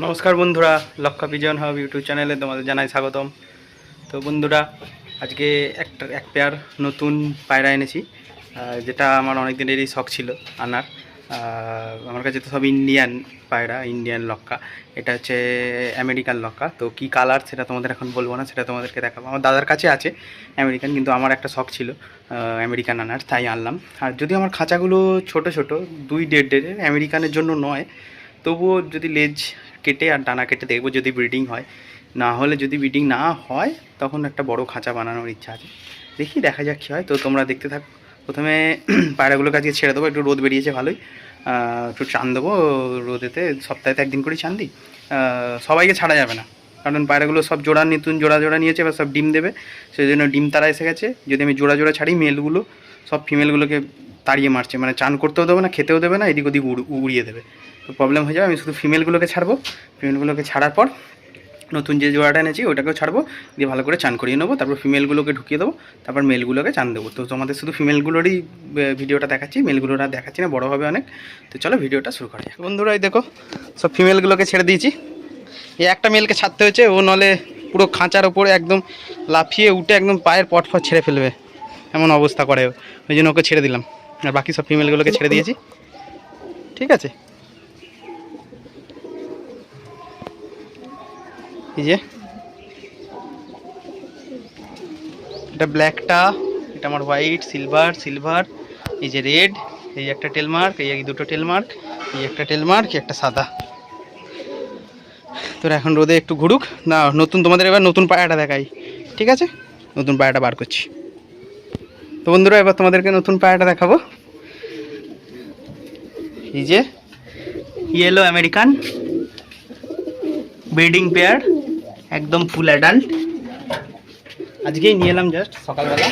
নমস্কার বন্ধুরা, লক্ষ্য বিজন হাব ইউটিউব চ্যানেলে তোমাদের জানাই স্বাগতম। তো বন্ধুরা, আজকে এক পেয়ার নতুন পায়রা এনেছি, যেটা আমার অনেক দিনেরই শখ ছিল আনার। আমার কাছে তো সব ইন্ডিয়ান পায়রা, ইন্ডিয়ান লক্কা। এটা হচ্ছে আমেরিকান লক্কা। তো কি কালার সেটা তোমাদের এখন বলবো না, সেটা তোমাদেরকে দেখাবো। আমার দাদার কাছে আছে আমেরিকান, কিন্তু আমার একটা শখ ছিল আমেরিকান আনার, তাই আনলাম। আর যদি আমার খাঁচাগুলো ছোট ছোট 2.5 আমেরিকানের জন্য নয়, তবুও যদি লেজ কেটে আর ডানা কেটে দেখবো যদি ব্রিডিং হয়, না হলে যদি ব্রিডিং না হয় তখন একটা বড় খাঁচা বানানোর ইচ্ছা আছে। দেখা যাক কী হয়। তো তোমরা দেখতে থাকো। প্রথমে পায়রাগুলোকে আজকে ছেড়ে দেবো, একটু রোদ বেরিয়েছে ভালোই, একটু চান দেবো রোদেতে। সপ্তাহে একদিন করেই চান দিই। সবাইকে ছাড়া যাবে না, কারণ পায়রাগুলো সব জোড়া নতুন জোড়া নিয়েছে, বা সব ডিম দেবে, সেই জন্য ডিম তারা এসে গেছে। যদি আমি জোড়া ছাড়ি, মেলগুলো সব ফিমেলগুলোকে তাড়িয়ে মারছে, মানে চান করতেও দেবে না, খেতেও দেবে না, এদিক ওদিক উড়িয়ে দেবে। তো প্রবলেম হয়ে যাবে। আমি শুধু ফিমেলগুলোকে ছাড়বো। ফিমেলগুলোকে ছাড়ার পর নতুন যে জোড়াটা এনেছি ওটাকেও ছাড়বো, দিয়ে ভালো করে চান করিয়ে নেবো। তারপর ফিমেলগুলোকে ঢুকিয়ে দেবো, তারপর মেলগুলোকে চান দেবো। তো তোমাদের শুধু ফিমেলগুলোরই ভিডিওটা দেখাচ্ছি, মেলগুলোর আর দেখাচ্ছি না, বড়ো হবে অনেক। তো চলো ভিডিওটা শুরু করা যাক। বন্ধুরা, এই দেখো সব ফিমেলগুলোকে ছেড়ে দিয়েছি। এই একটা মেলকে ছাড়তে হয়েছে, ও নলে পুরো খাঁচার ওপরে একদম লাফিয়ে উঠে একদম পায়ের পটফট ছেড়ে ফেলবে, এমন অবস্থা করে। ওই জন্য ওকে ছেড়ে দিলাম, আর বাকি সব ফিমেলগুলোকে ছেড়ে দিয়েছি। ঠিক আছে, এই যে এটা ব্ল্যাকটা, এটা আমার হোয়াইট, সিলভার, এই যে রেড, এই একটা টেলমার্ক, এই দুটো টেলমার্ক, এই একটা টেলমার্ক, একটা সাদা। তোরা এখন রোদে একটু ঘুরুক না। নতুন তোমাদের এবার নতুন পায়রাটা দেখাই। ঠিক আছে, নতুন পায়রাটা বার করছি। তো বন্ধুরা, এবার তোমাদেরকে নতুন পায়রাটা দেখাবো। এই যে ইয়েলো আমেরিকান ব্রিডিং পেয়ার, একদম ফুল অ্যাডাল্ট। আজকেই নিয়ে এলাম জাস্ট সকালবেলা,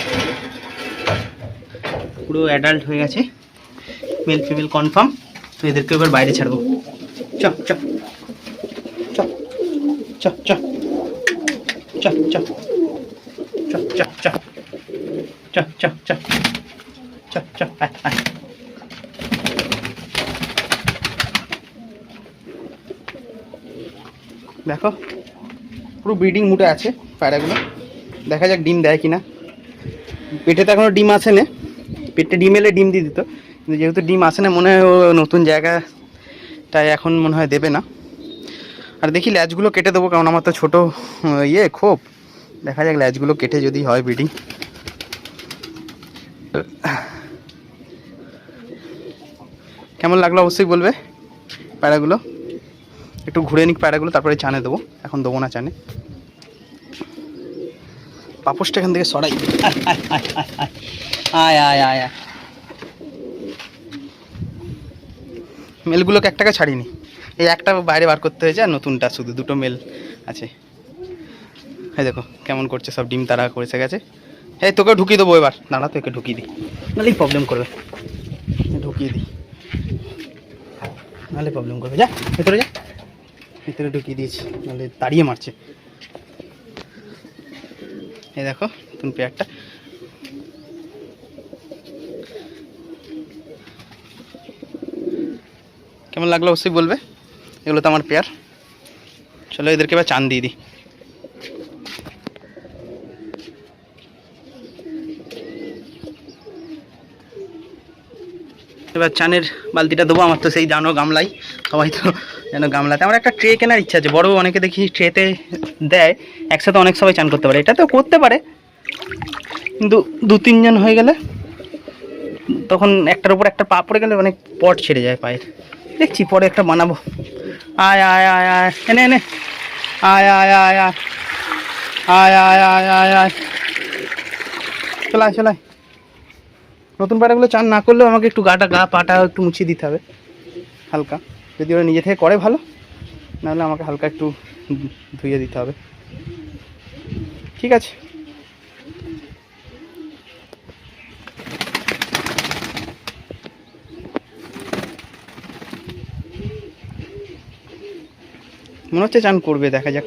পুরো অ্যাডাল্ট হয়ে গেছে, মেল ফিমেল কনফার্ম। তো এদেরকে এবার বাইরে ছাড়বো। চ চ চ চ চ চ চ চ চ চ চ চ চ চ চ। দেখো পুরো ব্রিডিং মুডে আছে পায়রাগুলো। দেখা যাক ডিম দেয় কিনা। পেটে তো এখনো ডিম আসে না, পেটে ডিম এলে ডিম দিয়ে দিত, কিন্তু যেহেতু ডিম আসে না, মনে হয় ও নতুন জায়গাটায় এখন মনে হয় দেবে না। আর দেখি ল্যাচগুলো কেটে দেবো, কারণ আমার তো ছোটো খোপ। দেখা যাক ল্যাচগুলো কেটে যদি হয় ব্রিডিং। কেমন লাগলো অবশ্যই বলবে পায়রাগুলো। একটু ঘুরে নিক পায়রাগুলো, তারপরে চানে দেবো। এখন দেবো না চানে। পাপোশটা এখান থেকে সরাই। আয় আয় আয় আয়। মেলগুলোকে একটাকে ছাড়িনি, এই একটা বাইরে বার করতে হয়েছে, আর নতুনটা শুধু দুটো মেল আছে। এই দেখো কেমন করছে, সব ডিম তারা করেছে গেছে। এই তোকে ঢুকিয়ে দেবো এবার, দাঁড়া তো একে ঢুকিয়ে দিই, নাহলেই প্রবলেম করবে। ঢুকিয়ে দিই, নাহলে প্রবলেম করবে। যা ভেতরে যা, ভিতরে ঢুকিয়ে দিয়েছি, নাহলে তাড়িয়ে মারছে। এই দেখো নতুন পেয়ারটা। কেমন লাগলো অবশ্যই বলবে। এগুলো তো আমার পেয়ার। চলো এদেরকে এবার চান দিয়ে দিই। এবার চানের বালতিটা দেবো। আমার তো সেই জানো গামলাই, সবাই তো যেন গামলাতে। আমার একটা ট্রে কেনার ইচ্ছা আছে, বড় অনেকে দেখি ট্রেতে দেয়, একসাথে অনেক সবাই চান করতে পারে। এটা তো করতে পারে, কিন্তু 2-3 জন হয়ে গেলে তখন একটার উপর একটা পা পড়ে গেলে অনেক পট ছেড়ে যায় পায়ের। দেখছি পরে একটা বানাবো। আয় আয় আয় আয়, এনে এনে, আয় আয় আয় আয় আয় আয় আয় আয় আয়, চলায় চলায়। নতুন পায়রাগুলো চান না করলেও আমাকে একটু গা পাটা একটু মুছিয়ে দিতে হবে হালকা। যদি ওরা নিজে থেকে করে ভালো, নাহলে আমাকে হালকা একটু ধুয়ে দিতে হবে। ঠিক আছে, মনে হচ্ছে চান করবে, দেখা যাক।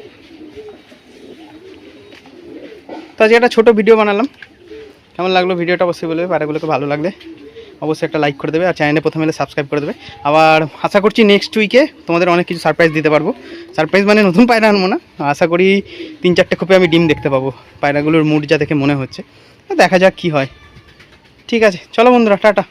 তো আজকে একটা ছোটো ভিডিও বানালাম। কেমন লাগলো ভিডিওটা অবশ্যই বলবে। পায়রাগুলোকে ভালো লাগলে অবশ্যই একটা লাইক করে দেবে, আর চ্যানেলে প্রথমে এলে সাবস্ক্রাইব করে দেবে। আবার আশা করছি নেক্সট উইকে তোমাদের অনেক কিছু সারপ্রাইজ দিতে পারবো। সারপ্রাইজ মানে নতুন পায়রা আনবো না, আশা করি 3-4টে খোপে আমি ডিম দেখতে পাবো, পায়রাগুলোর মুড যা দেখে মনে হচ্ছে। দেখা যাক কী হয়। ঠিক আছে, চলো বন্ধুরা, টাটা।